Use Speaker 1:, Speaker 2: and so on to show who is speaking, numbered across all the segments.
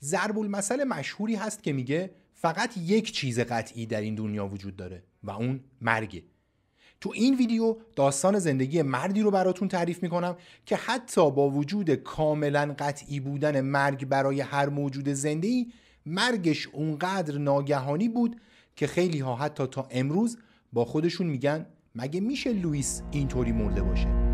Speaker 1: ضرب المثل مشهوری هست که میگه فقط یک چیز قطعی در این دنیا وجود داره و اون مرگه. تو این ویدیو داستان زندگی مردی رو براتون تعریف میکنم که حتی با وجود کاملا قطعی بودن مرگ برای هر موجود زنده‌ای، مرگش اونقدر ناگهانی بود که خیلی ها حتی تا امروز با خودشون میگن مگه میشه لوئیس اینطوری مرده باشه؟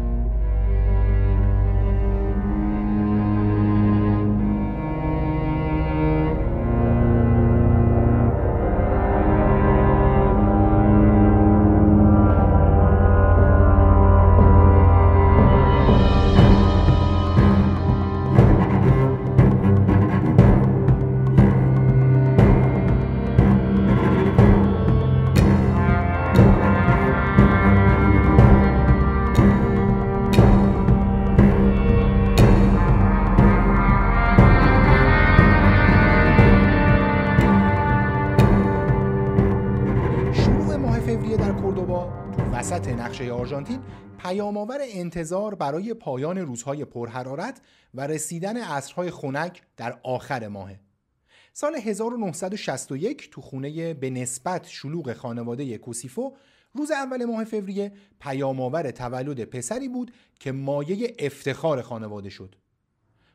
Speaker 1: وسط نقشه آرژانتین پیام‌آور انتظار برای پایان روزهای پرحرارت و رسیدن عصرهای خنک در آخر ماهه. سال 1961 تو خونه به نسبت شلوغ خانواده کوسیفو روز اول ماه فوریه پیام‌آور تولد پسری بود که مایه افتخار خانواده شد.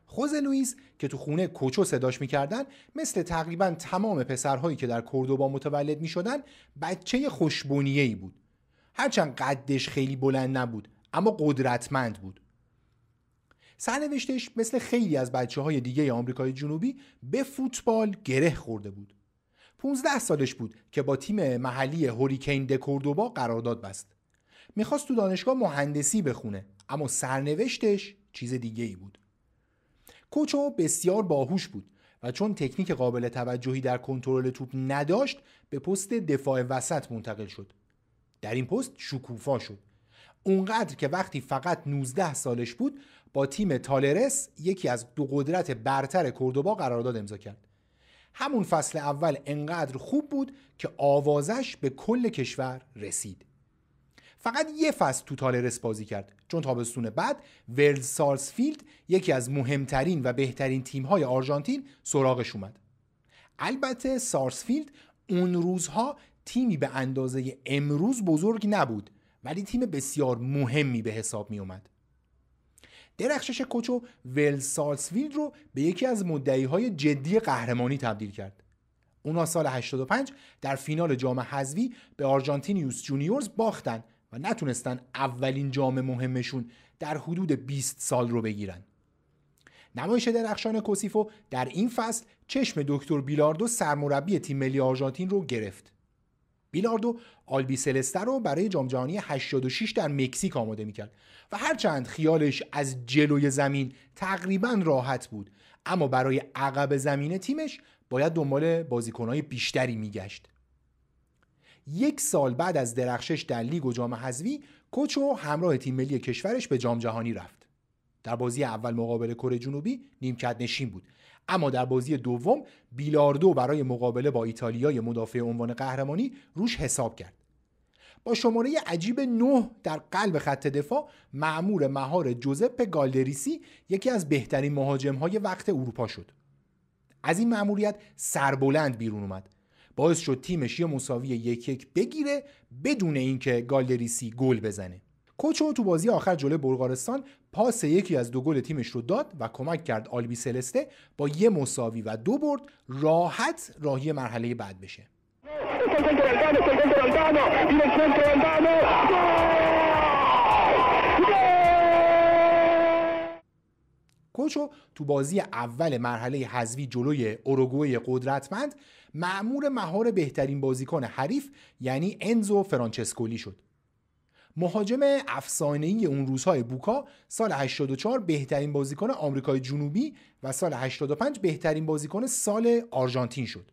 Speaker 1: خوزه لوئیس که تو خونه کوچو صداش می‌کردن، مثل تقریباً تمام پسرهایی که در کوردوبا متولد می‌شدن، بچه خوشبنیه‌ای بود. هرچند قدش خیلی بلند نبود اما قدرتمند بود. سرنوشتش مثل خیلی از بچه‌های دیگه آمریکای جنوبی به فوتبال گره خورده بود. 15 سالش بود که با تیم محلی هوریکین د کوردوبا قرارداد بست. میخواست تو دانشگاه مهندسی بخونه اما سرنوشتش چیز دیگه ای بود. کوچو بسیار باهوش بود و چون تکنیک قابل توجهی در کنترل توپ نداشت به پست دفاع وسط منتقل شد. در این پست شکوفا شد، اونقدر که وقتی فقط 19 سالش بود با تیم تالرس، یکی از دو قدرت برتر کوردوبا، قرارداد امضا کرد. همون فصل اول انقدر خوب بود که آوازش به کل کشور رسید. فقط یه فصل تو تالرس بازی کرد چون تابستون بعد ورلد سارسفیلد، یکی از مهمترین و بهترین تیم‌های آرژانتین، سراغش اومد. البته سارسفیلد اون روزها تیمی به اندازه امروز بزرگ نبود ولی تیم بسیار مهمی به حساب می اومد. درخشش کوچو ورلد سارسفیلد رو به یکی از مدعی‌های جدی قهرمانی تبدیل کرد. اونا سال 85 در فینال جام حذفی به آرژانتینیوس جونیورز باختن و نتونستن اولین جام مهمشون در حدود 20 سال رو بگیرن. نمایش درخشان کوسیفو در این فصل چشم دکتر بیلاردو، سرمربی تیم ملی آرژانتین، رو گرفت. بیلاردو آلبی سلسته رو برای جام جهانی 86 در مکزیک آماده میکرد و هرچند خیالش از جلوی زمین تقریبا راحت بود اما برای عقب زمین تیمش باید دنبال بازیکنهای بیشتری میگشت. یک سال بعد از درخشش در لیگ و جام حذفی، کوچو همراه تیم ملی کشورش به جام جهانی رفت. در بازی اول مقابل کره جنوبی نیمکت نشین بود اما در بازی دوم بیلاردو برای مقابله با ایتالیای مدافع عنوان قهرمانی روش حساب کرد. با شماره عجیب 9 در قلب خط دفاع مأمور مهار جوزپه گالدریسی یکی از بهترین مهاجم‌های وقت اروپا شد. از این مأموریت سربلند بیرون اومد. باعث شد تیمش یه مساوی 1-1 بگیره بدون اینکه گالدریسی گل بزنه. کوچو تو بازی آخر جلوی بلغارستان پاس یکی از دو گل تیمش رو داد و کمک کرد آلبی سلسته با یه مساوی و 2 برد راحت راهی مرحله بعد بشه. کوچو تو بازی اول مرحله حذفی جلوی اوروگوئه قدرتمند مأمور مهار بهترین بازیکن حریف یعنی انزو فرانچسکولی شد. مهاجم افسانه‌ای اون روزهای بوکا سال 84 بهترین بازیکن آمریکای جنوبی و سال 85 بهترین بازیکن سال آرژانتین شد.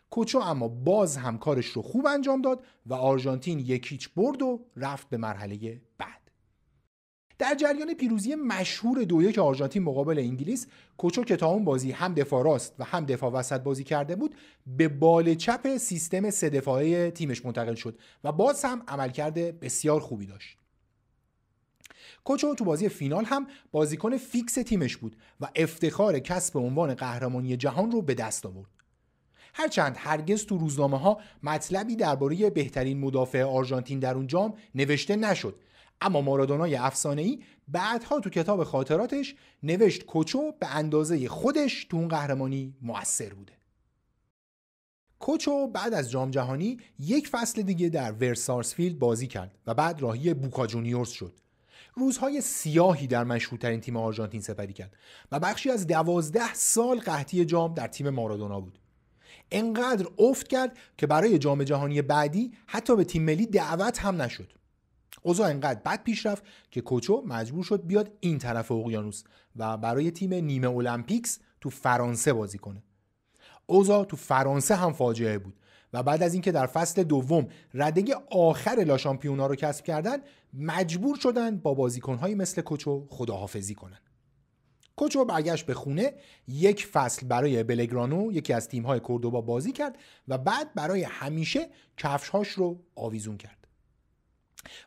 Speaker 1: کوچو اما باز هم کارش رو خوب انجام داد و آرژانتین 1-0 برد و رفت به مرحله بعد. در جریان پیروزی مشهور 2-1 آرژانتین مقابل انگلیس، کوچو که تا اون بازی هم دفاع راست و هم دفاع وسط بازی کرده بود به بال چپ سیستم 3 دفاعه تیمش منتقل شد و باز هم عملکرد بسیار خوبی داشت. کوچو تو بازی فینال هم بازیکن فیکس تیمش بود و افتخار کسب عنوان قهرمانی جهان رو به دست آورد. هرچند هرگز تو روزنامه‌ها مطلبی درباره بهترین مدافع آرژانتین در اون جام نوشته نشد، اما مارادونای افسانه‌ای بعدها تو کتاب خاطراتش نوشت کوچو به اندازه خودش تو اون قهرمانی مؤثر بوده. کوچو بعد از جام جهانی یک فصل دیگه در ورسارسفیلد بازی کرد و بعد راهی بوکا جونیورز شد. روزهای سیاهی در مشهورترین تیم آرژانتین سپری کرد و بخشی از 12 سال قحطی جام در تیم مارادونا بود. انقدر افت کرد که برای جام جهانی بعدی حتی به تیم ملی دعوت هم نشد. اوضاع انقدر بد پیش رفت که کوچو مجبور شد بیاد این طرف اقیانوس و برای تیم نیمه المپیکس تو فرانسه بازی کنه. اوضاع تو فرانسه هم فاجعه بود و بعد از اینکه در فصل دوم رده آخر لاشامپیونا رو کسب کردن، مجبور شدن با بازیکن‌هایی مثل کوچو خداحافظی کنن. کوچو برگشت به خونه، یک فصل برای بلگرانو، یکی از تیم‌های کوردوبا بازی کرد و بعد برای همیشه کفش‌هاش رو آویزون کرد.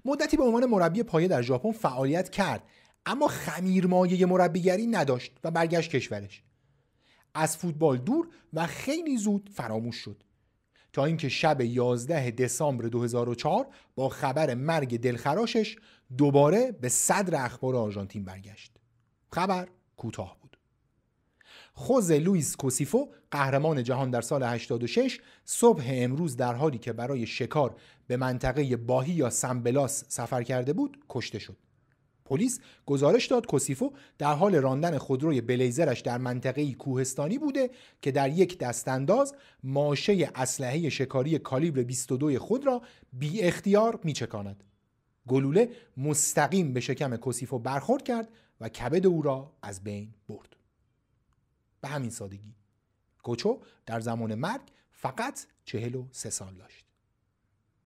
Speaker 1: مدتی به عنوان مربی پایه در ژاپن فعالیت کرد، اما خمیرمایه مربیگری نداشت و برگشت کشورش. از فوتبال دور و خیلی زود فراموش شد تا اینکه شب 11 دسامبر 2004 با خبر مرگ دلخراشش دوباره به صدر اخبار آرژانتین برگشت. خبر کوتاه بود. خوزه لوئیس کوسیفو، قهرمان جهان در سال 86، صبح امروز در حالی که برای شکار به منطقه باهیا سان بلاس سفر کرده بود کشته شد. پلیس گزارش داد کوسیفو در حال راندن خودروی بلیزرش در منطقه‌ای کوهستانی بوده که در یک دستانداز ماشه اسلحه شکاری کالیبر 22 خود را بی اختیار میچکاند. گلوله مستقیم به شکم کوسیفو برخورد کرد و کبد او را از بین برد. به همین سادگی. کوچو در زمان مرگ فقط 43 سال داشت.